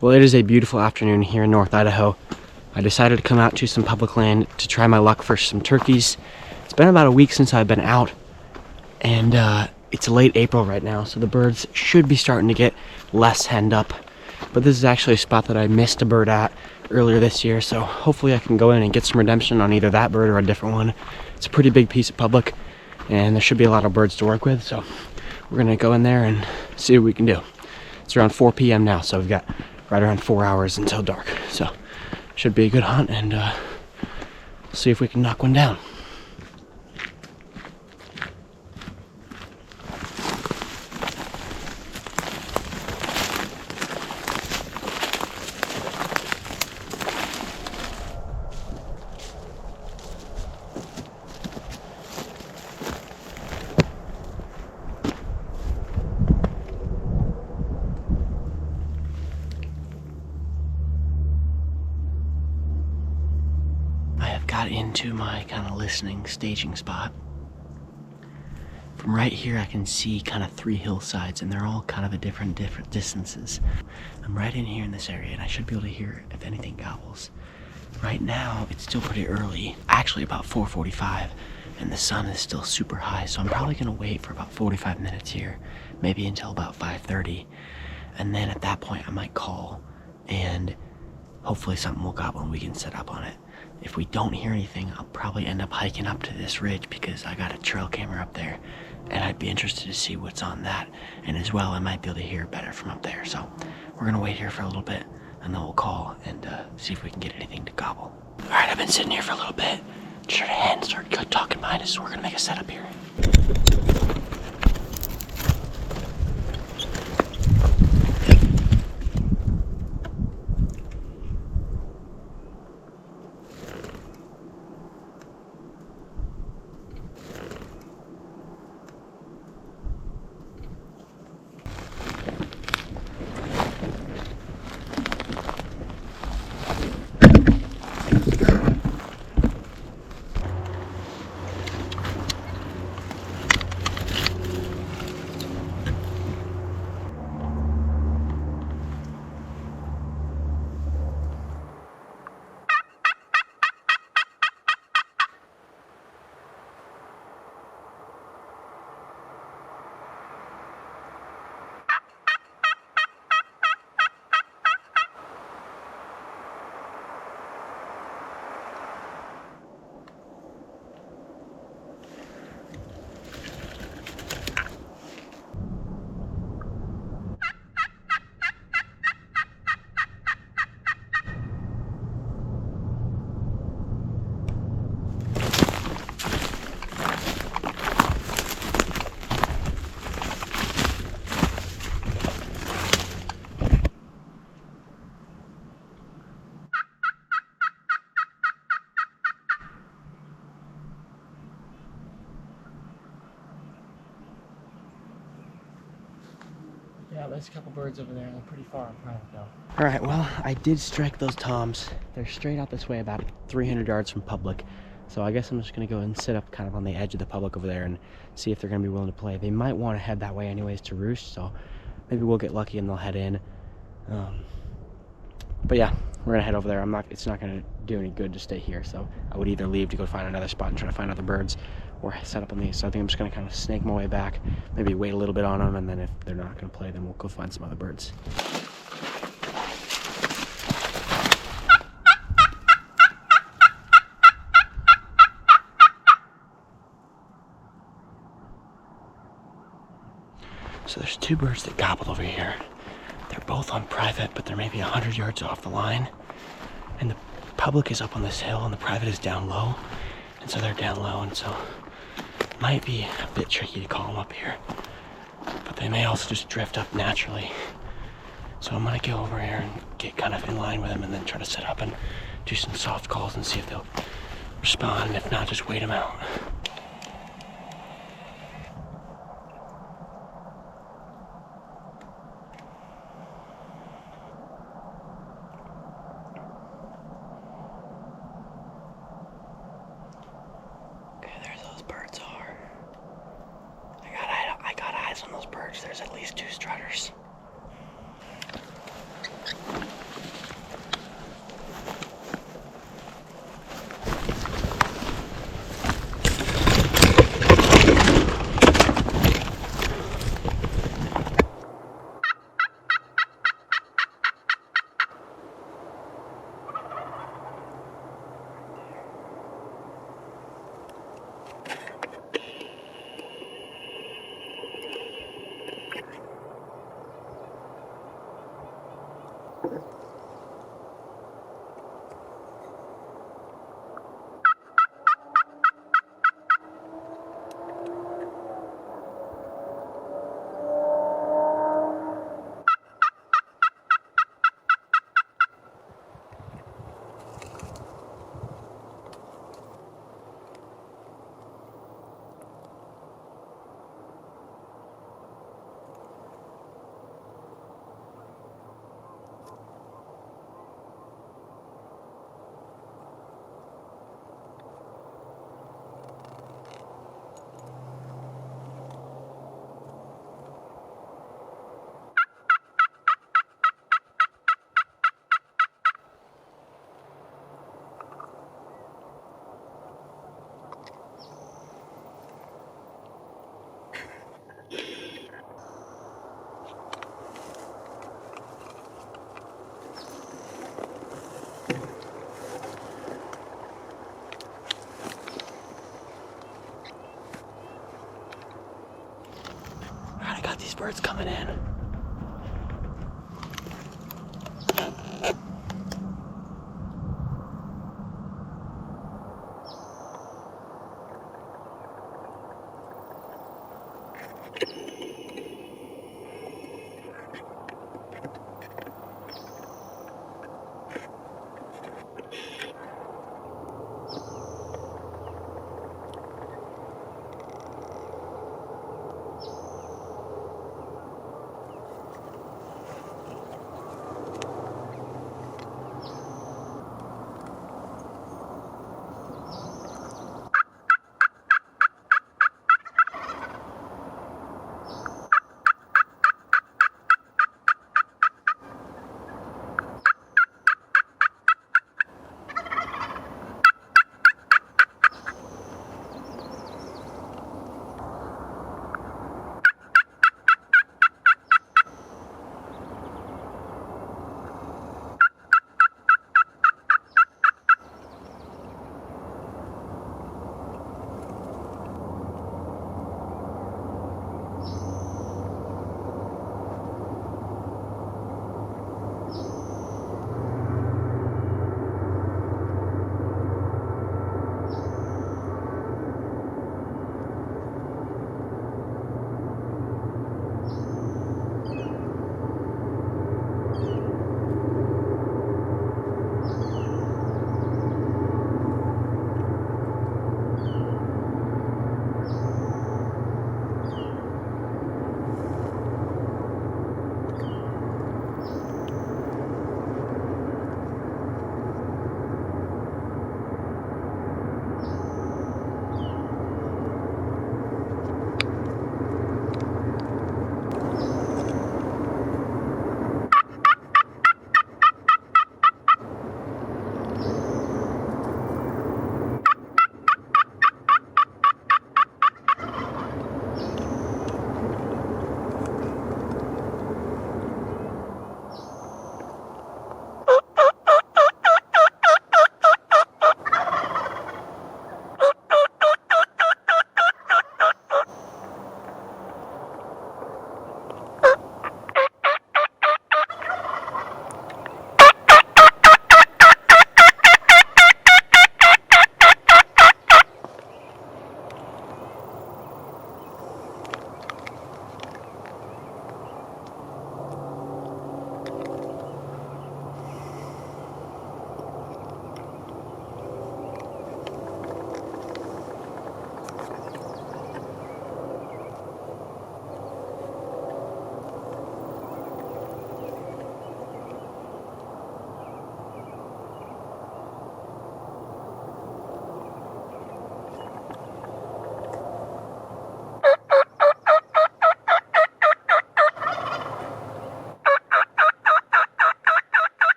Well, it is a beautiful afternoon here in North Idaho. I decided to come out to some public land to try my luck for some turkeys. It's been about a week since I've been out, and it's late April right now, so the birds should be starting to get less henned up. But this is actually a spot that I missed a bird at earlier this year, so hopefully I can go in and get some redemption on either that bird or a different one. It's a pretty big piece of public, and there should be a lot of birds to work with, so we're gonna go in there and see what we can do. It's around 4 p.m. now, so we've got right around 4 hours until dark. So should be a good hunt, and see if we can knock one down. Got into my kind of listening staging spot. From right here I can see kind of 3 hillsides, and they're all kind of at different distances. I'm right in here in this area, and I should be able to hear if anything gobbles. Right now it's still pretty early, actually about 4:45, and the sun is still super high, so I'm probably gonna wait for about 45 minutes here, maybe until about 5:30, and then at that point I might call, and hopefully something will gobble and we can set up on it. If we don't hear anything, I'll probably end up hiking up to this ridge because I got a trail camera up there, and I'd be interested to see what's on that. And as well, I might be able to hear better from up there. So we're gonna wait here for a little bit, and then we'll call and see if we can get anything to gobble. All right, I've been sitting here for a little bit. Just heard a hen start talking behind us, so we're gonna make a setup here. Yeah, there's a couple birds over there. They're pretty far on private though. All right, well, I did strike those toms. They're straight out this way, about 300 yards from public. So I guess I'm just gonna go and sit up kind of on the edge of the public over there and see if they're gonna be willing to play. They might want to head that way anyways to roost, so maybe we'll get lucky and they'll head in. But yeah, we're gonna head over there. It's not gonna do any good to stay here, so I would either leave to go find another spot and try to find other birds, or set up on these. So I think I'm just gonna kind of snake my way back, maybe wait a little bit on them, and then if they're not gonna play, then we'll go find some other birds. So there's 2 birds that gobbled over here. They're both on private, but they're maybe 100 yards off the line. And the public is up on this hill and the private is down low. And so they're down low, and so it might be a bit tricky to call them up here. But they may also just drift up naturally. So I'm gonna go over here and get kind of in line with them and then try to set up and do some soft calls and see if they'll respond. And if not, just wait them out. On those birds, there's at least 2 strutters. where it's coming in.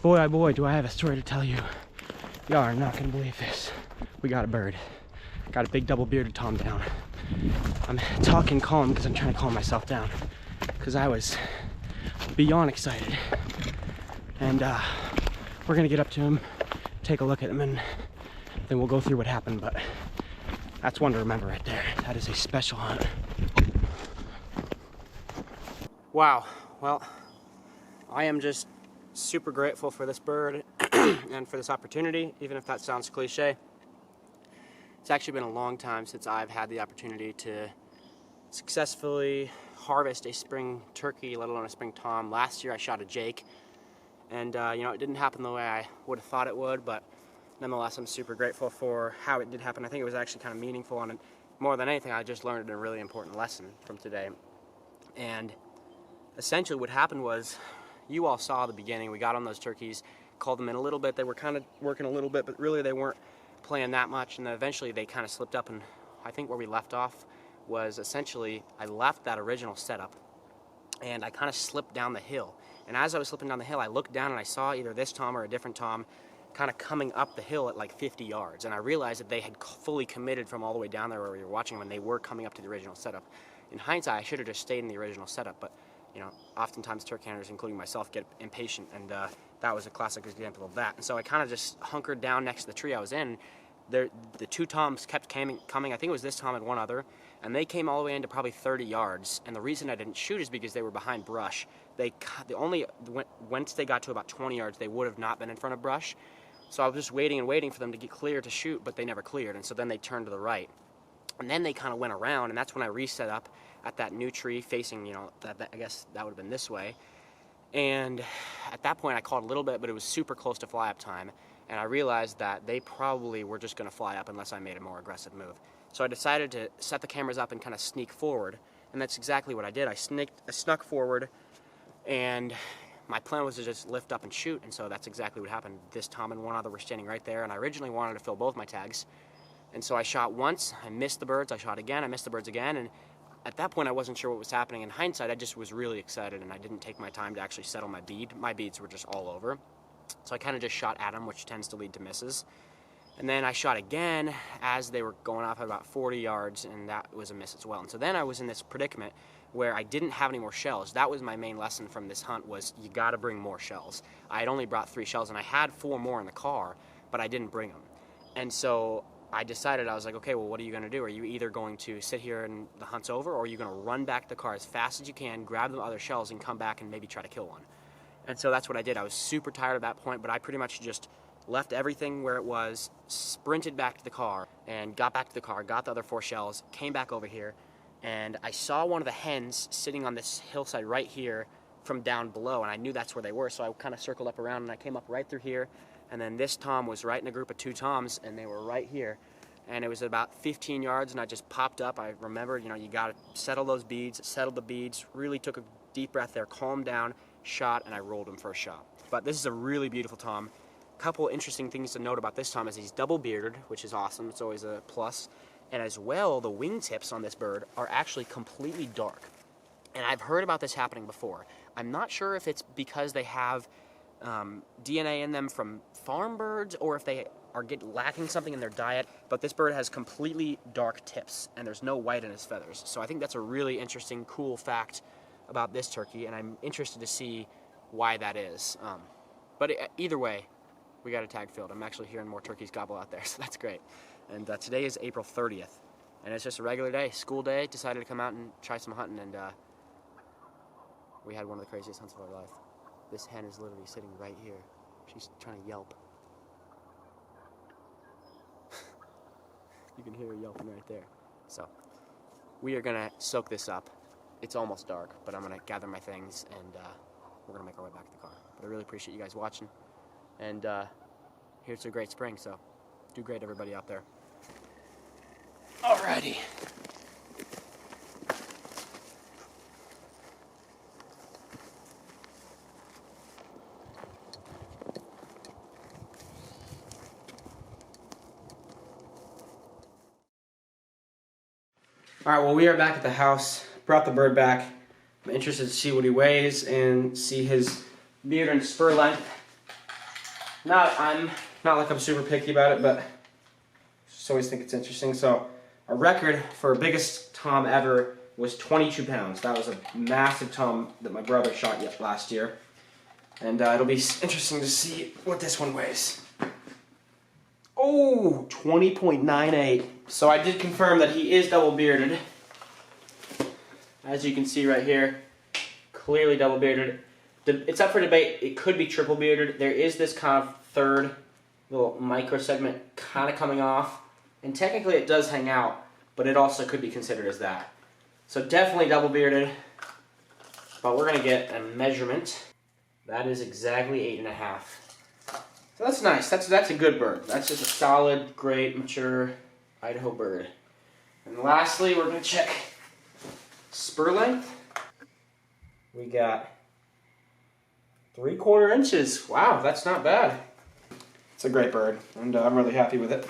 Boy, oh boy, do I have a story to tell you. Y'all are not gonna believe this. We got a bird. Got a big double-bearded tom down. I'm talking calm because I'm trying to calm myself down, because I was beyond excited. And we're gonna get up to him, take a look at him, and then we'll go through what happened. But that's one to remember right there. That is a special hunt. Wow. Well, I am just super grateful for this bird and for this opportunity, even if that sounds cliche. It's actually been a long time since I've had the opportunity to successfully harvest a spring turkey, let alone a spring tom. Last year I shot a jake, and you know, it didn't happen the way I would have thought it would, but nonetheless I'm super grateful for how it did happen. I think it was actually kind of meaningful, and more than anything I just learned a really important lesson from today. And essentially what happened was, you all saw the beginning, we got on those turkeys, called them in a little bit, they were kind of working a little bit, but really they weren't playing that much, and then eventually they kind of slipped up, and I think where we left off was essentially I left that original setup and I kind of slipped down the hill, and as I was slipping down the hill I looked down and I saw either this tom or a different tom kind of coming up the hill at like 50 yards, and I realized that they had fully committed from all the way down there where we were watching them, and they were coming up to the original setup. In hindsight I should have just stayed in the original setup, but you know, oftentimes turkey hunters, including myself, get impatient, and that was a classic example of that. And so I kind of just hunkered down next to the tree I was in. The two toms kept coming. I think it was this tom and one other, and they came all the way into probably 30 yards. And the reason I didn't shoot is because they were behind brush. Once they got to about 20 yards, they would have not been in front of brush. So I was just waiting and waiting for them to get clear to shoot, but they never cleared. And so then they turned to the right. And then they kind of went around, and that's when I reset up at that new tree facing, you know, I guess that would have been this way. And at that point I called a little bit, but it was super close to fly up time, and I realized that they probably were just going to fly up unless I made a more aggressive move. So I decided to set the cameras up and kind of sneak forward, and that's exactly what I did. I snuck forward, and my plan was to just lift up and shoot, and so that's exactly what happened. This tom and one other were standing right there, and I originally wanted to fill both my tags. And so I shot once, I missed the birds, I shot again, I missed the birds again, and at that point I wasn't sure what was happening. In hindsight, I just was really excited, and I didn't take my time to actually settle my bead. My beads were just all over. So I kind of just shot at them, which tends to lead to misses. And then I shot again as they were going off at about 40 yards, and that was a miss as well. And so then I was in this predicament where I didn't have any more shells. That was my main lesson from this hunt, was you gotta bring more shells. I had only brought 3 shells, and I had 4 more in the car, but I didn't bring them. And so I decided, I was like, okay, well, what are you going to do? Are you either going to sit here and the hunt's over, or are you going to run back to the car as fast as you can, grab the other shells, and come back and maybe try to kill one? And so that's what I did. I was super tired at that point, but I pretty much just left everything where it was, sprinted back to the car, and got back to the car, got the other 4 shells, came back over here, and I saw one of the hens sitting on this hillside right here from down below, and I knew that's where they were, so I kind of circled up around, and I came up right through here. And then this tom was right in a group of 2 toms, and they were right here. And it was about 15 yards, and I just popped up. I remember, you know, you got to settle those beads, settled the beads, really took a deep breath there, calmed down, shot, and I rolled him for a shot. But this is a really beautiful tom. A couple interesting things to note about this tom is he's double bearded, which is awesome. It's always a plus. And as well, the wingtips on this bird are actually completely dark. And I've heard about this happening before. I'm not sure if it's because they have DNA in them from farm birds, or if they are lacking something in their diet, but this bird has completely dark tips, and there's no white in his feathers. So I think that's a really interesting, cool fact about this turkey, and I'm interested to see why that is. But either way, we got a tag field. I'm actually hearing more turkeys gobble out there, so that's great. And today is April 30th, and it's just a regular day, school day. Decided to come out and try some hunting, and we had one of the craziest hunts of our life. This hen is literally sitting right here. She's trying to yelp. You can hear her yelping right there. So, we are gonna soak this up. It's almost dark, but I'm gonna gather my things, and we're gonna make our way back to the car. But I really appreciate you guys watching. And here's a great spring, so do great, everybody out there. Alrighty. Alright, well, we are back at the house. Brought the bird back. I'm interested to see what he weighs and see his beard and spur length. I'm not like I'm super picky about it, but just always think it's interesting. So our record for biggest tom ever was 22 pounds. That was a massive tom that my brother shot last year. And it'll be interesting to see what this one weighs. Oh, 20.98. So I did confirm that he is double bearded. As you can see right here, clearly double bearded. It's up for debate. It could be triple bearded. There is this kind of third little micro segment kind of coming off. And technically it does hang out, but it also could be considered as that. So definitely double bearded. But we're going to get a measurement. That is exactly 8.5. So that's nice. That's a good bird. That's just a solid, great, mature Idaho bird. And lastly, we're going to check spur length. We got 3/4 inches. Wow, that's not bad. It's a great bird, and I'm really happy with it.